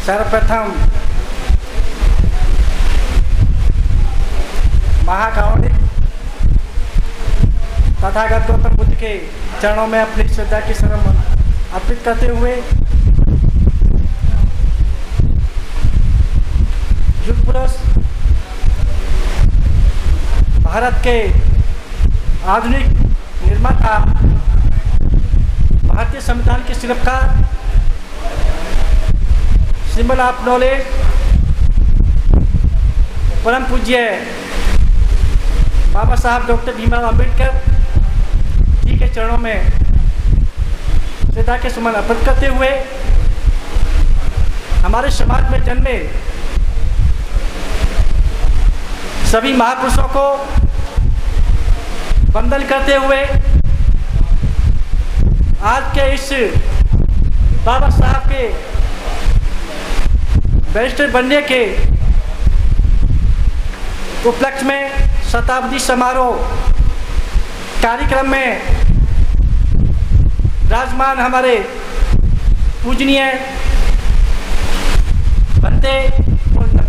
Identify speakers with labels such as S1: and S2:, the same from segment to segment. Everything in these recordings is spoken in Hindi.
S1: सर्वप्रथम महाकारुणिक तथागत गौतम बुद्ध के चरणों में अपनी श्रद्धा की शरण अर्पित करते हुए युग पुरुष भारत के आधुनिक निर्माता, भारतीय संविधान के शिल्पकार, सिंबल ऑफ नॉलेज, परम पूज्य बाबा साहब डॉक्टर भीमराव अंबेडकर जी के चरणों में श्रद्धा के सुमन अर्पित करते हुए हमारे समाज में जन्मे सभी महापुरुषों को वंदन करते हुए आज के इस बाबा साहब के बैरिस्टर बनने के उपलक्ष्य में शताब्दी समारोह कार्यक्रम में राजमान हमारे पूजनीय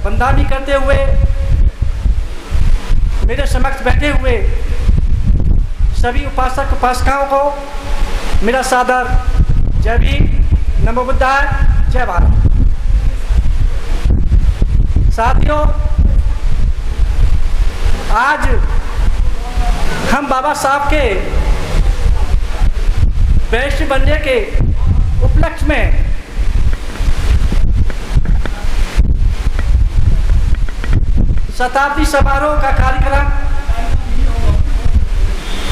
S1: वंदनी करते हुए मेरे समक्ष बैठे हुए सभी उपासक उपासिकाओं को मेरा सादर जय भीम, नमो बुद्धाय, जय भारत। साथियों, आज हम बाबा साहब के बैरिस्टर बनने के उपलक्ष्य में शताब्दी समारोह का कार्यक्रम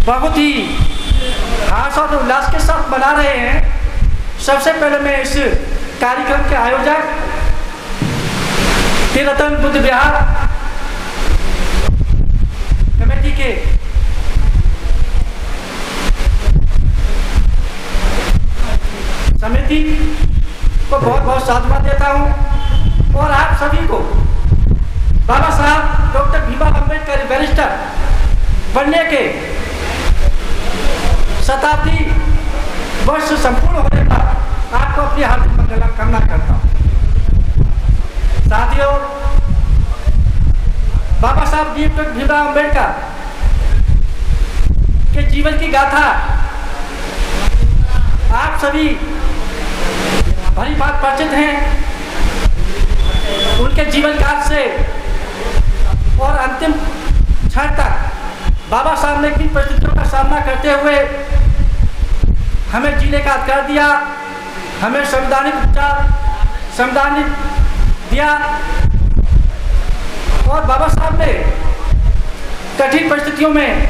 S1: बहुत ही हर्ष और उल्लास के साथ मना रहे हैं। सबसे पहले मैं इस कार्यक्रम के आयोजक त्रिरत्न बुद्ध विहार कमेटी के समिति को बहुत बहुत साधुवाद देता हूं और आप सभी को बाबा साहब डॉक्टर भीमराव अंबेडकर बैरिस्टर बनने के शताब्दी वर्ष संपूर्ण होने पर आपको अपनी हार्दिक मंगल कामना करता हूँ। साथियों, बाबा साहब डॉक्टर भीमराव अंबेडकर के जीवन की गाथा आप सभी भली बात परिचित हैं। उनके जीवन काल से और अंतिम क्षण तक बाबा साहब ने किन परिस्थितियों का सामना करते हुए हमें जीने का अधिकार दिया, हमें संवैधानिक उपचार संविधान दिया और बाबा साहब ने कठिन परिस्थितियों में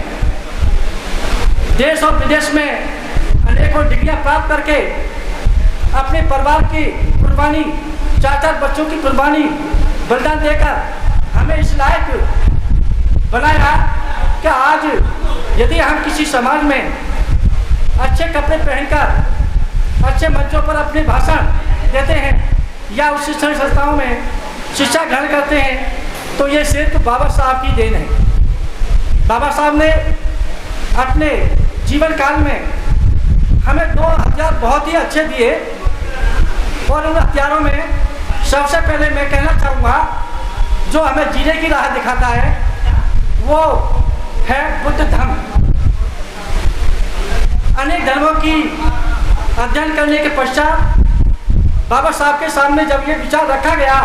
S1: देश और विदेश में अनेकों डिग्रियां प्राप्त करके अपने परिवार की कुर्बानी, 4 बच्चों की कुर्बानी बलिदान देकर हमें इस लायक बनाया कि आज यदि हम किसी समाज में अच्छे कपड़े पहनकर अच्छे मंचों पर अपने भाषण देते हैं या उस शिक्षण संस्थाओं में शिक्षा ग्रहण करते हैं तो ये सिर्फ बाबा साहब की देन है। बाबा साहब ने अपने जीवन काल में हमें 2 हथियार बहुत ही अच्छे दिए और उन हथियारों में सबसे पहले मैं कहना चाहूँगा जो हमें जीने की राह दिखाता है वो है बुद्ध धर्म। अनेक धर्मों की अध्ययन करने के पश्चात बाबा साहब के सामने जब ये विचार रखा गया,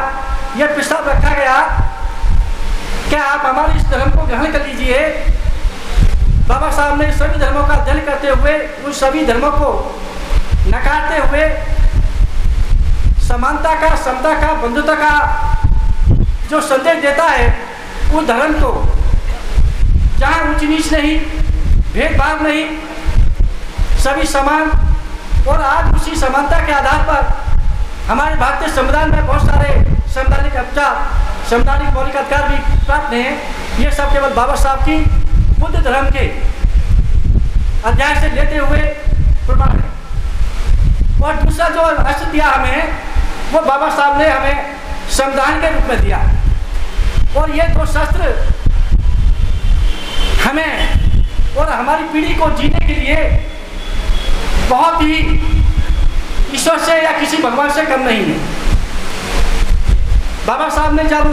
S1: ये प्रस्ताव रखा गया कि आप हमारे इस धर्म को ग्रहण कर लीजिए, बाबा साहब ने सभी धर्मों का अध्ययन करते हुए उन सभी धर्मों को नकारते हुए समानता का, समता का, बंधुता का जो संदेश देता है उस धर्म को जहाँ ऊंच नीच नहीं, भेदभाव नहीं, सभी समान और आज उसी समानता के आधार पर हमारे भारतीय संविधान में बहुत सारे संवैधानिक उपचार, संवैधानिक मौलिक अधिकार भी प्राप्त हैं। ये सब केवल बाबा साहब की बुद्ध धर्म के अध्याय से लेते हुए प्रमाण है। और दूसरा जो अस्त्र दिया हमें वो बाबा साहब ने हमें संविधान के रूप में दिया और ये 2 शस्त्र हमें और हमारी पीढ़ी को जीने के लिए बहुत ही ईश्वर से या किसी भगवान से कम नहीं है। बाबा साहब ने जब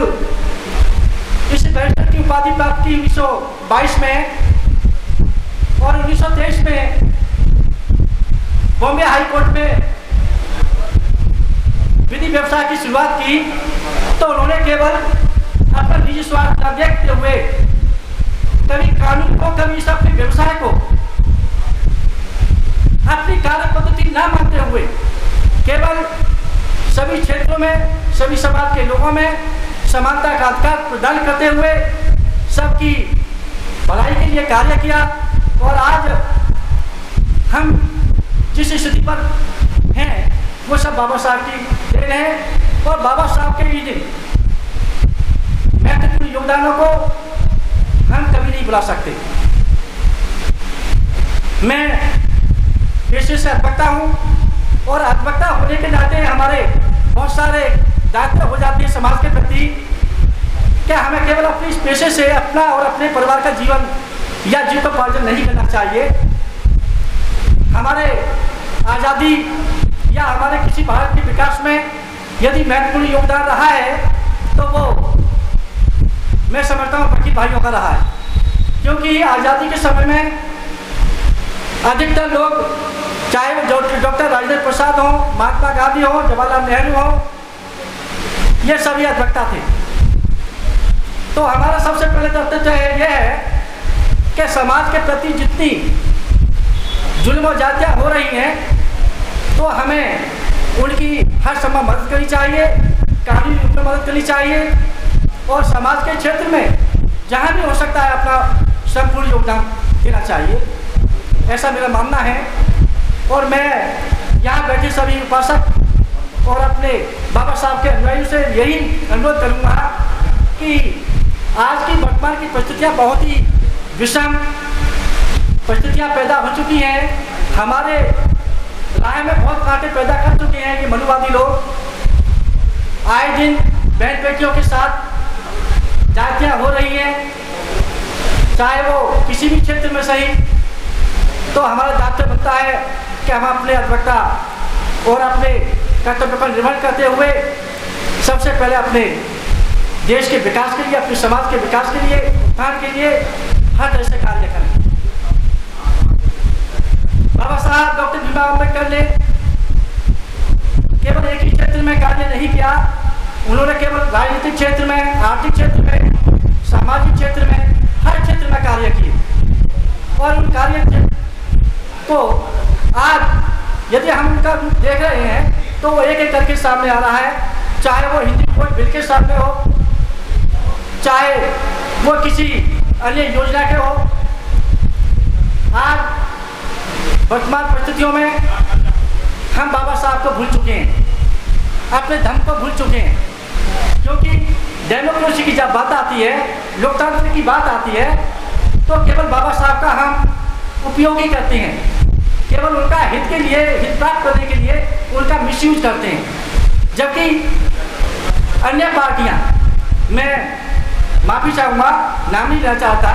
S1: इस बैरिस्टर की उपाधि प्राप्त की 1922 में और 1923 में बॉम्बे हाई कोर्ट में विधि व्यवसाय की शुरुआत की, तो उन्होंने केवल अपना निजी स्वार्थ न देखते हुए, कभी कानून को, कभी इस अपने व्यवसाय को अपनी कार्य पद्धति न मानते हुए, केवल सभी क्षेत्रों में सभी समाज के लोगों में समानता का अधिकार प्रदान करते हुए सबकी भलाई के लिए कार्य किया। और आज हम जिस स्थिति पर हैं वो सब बाबा साहब की देन है। और बाबा साहब के इन महत्वपूर्ण योगदानों को हम कभी नहीं भुला सकते। मैं पेशे से अधिवक्ता हूँ और अधिवक्ता होने के नाते हमारे बहुत सारे दायित्व हो जाते हैं समाज के प्रति। क्या हमें केवल अपने इस पेशे से अपना और अपने परिवार का जीवन या जीविकोपार्जन नहीं करना चाहिए। हमारे आज़ादी या हमारे किसी भारत के विकास में यदि महत्वपूर्ण योगदान रहा है तो वो मैं समझता हूँ बाकी भाइयों का रहा है। क्योंकि आज़ादी के समय में अधिकतर लोग, चाहे वो डॉक्टर राजेंद्र प्रसाद हो, महात्मा गांधी हो, जवाहरलाल नेहरू हो, ये सभी अधिवक्ता थे। तो हमारा सबसे पहले कर्तव्य यह है कि समाज के प्रति जितनी जुल्म और जातियाँ हो रही हैं तो हमें उनकी हर संभव मदद करनी चाहिए, कानूनी रूप में मदद करनी चाहिए और समाज के क्षेत्र में जहाँ भी हो सकता है अपना संपूर्ण योगदान देना चाहिए, ऐसा मेरा मानना है। और मैं यहाँ बैठे सभी उपासक और अपने बाबा साहब के अनुयायियों से यही अनुरोध करूँगा कि आज की वर्तमान की परिस्थितियाँ बहुत ही विषम परिस्थितियाँ पैदा हो चुकी हैं। हमारे राय में बहुत कांटे पैदा कर चुके हैं ये मनुवादी लोग। आए दिन बहन बेटियों के साथ जातियाँ हो रही हैं, चाहे वो किसी भी क्षेत्र में सही। तो हमारा दायित्व बनता है कि हम अपने अधिवक्ता और अपने कर्तव्य पर निर्भर करते हुए सबसे पहले अपने देश के विकास के लिए, अपने समाज के विकास के लिए, उत्थान के लिए हर तरह से कार्य करें। बाबा साहब डॉक्टर भीमराव अम्बेडकर ने केवल एक ही क्षेत्र में कार्य नहीं किया, उन्होंने केवल राजनीतिक क्षेत्र में, आर्थिक क्षेत्र में, सामाजिक क्षेत्र में, हर क्षेत्र में कार्य किए। और उन कार्य को आज यदि हम उनका रूप देख रहे हैं तो वो एक एक करके सामने आ रहा है। चाहे वो हिंदी कोई बिल के सामने हो, चाहे वो किसी अन्य योजना के हो। आज वर्तमान परिस्थितियों में हम बाबा साहब को भूल चुके हैं, अपने धर्म को भूल चुके हैं। क्योंकि डेमोक्रेसी की जब बात आती है, लोकतंत्र की बात आती है, तो केवल बाबा साहब का हम उपयोग ही करते हैं, केवल उनका हित के लिए, हित प्राप्त करने के लिए उनका मिसयूज करते हैं। जबकि अन्य पार्टियां, मैं माफ़ी चाहूँगा, नाम नहीं लेना चाहता,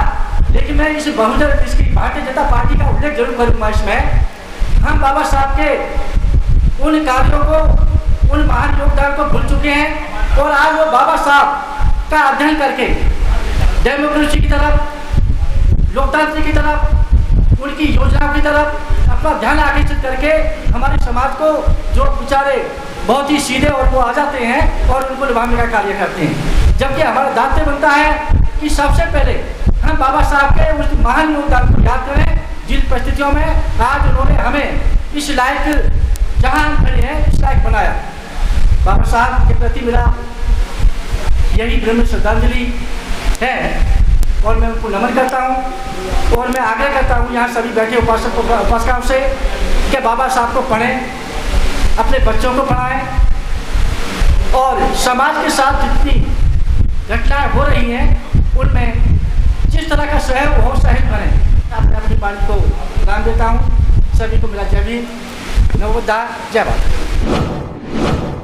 S1: लेकिन मैं इस भारतीय जनता पार्टी का उल्लेख जरूर करूँगा। इसमें हम बाबा साहब के उन कार्यों को, उन महान योगदान को भूल चुके हैं और आज वो बाबा साहब का अध्ययन करके डेमोक्रेसी की तरफ, लोकतंत्र की तरफ, उनकी योजनाओं की तरफ अपना ध्यान आकर्षित करके हमारे समाज को, जो बेचारे बहुत ही सीधे और वो आ जाते हैं और उनको निभाने का कार्य करते हैं। जबकि हमारा दायित्व बनता है कि सबसे पहले हम बाबा साहब के उस महान योगदान को याद करें, जिन परिस्थितियों में आज उन्होंने हमें इस लायक, जहाँ हम खड़े हैं, इस लायक बनाया। बाबा साहब के प्रति मेरा यही ब्रह्म श्रद्धांजलि है और मैं उनको नमन करता हूँ। और मैं आग्रह करता हूँ यहाँ सभी बैठे उपासक उपासिकाओं से कि बाबा साहब को पढ़ें, अपने बच्चों को पढ़ाएं और समाज के साथ जितनी घटनाएं हो रही हैं उनमें जिस तरह का सहयोग हो, सहयोग करें। मैं अपनी पार्टी को नाम देता हूँ। सभी को मेरा जय भीम, नमो बुद्धाय, जय भारत।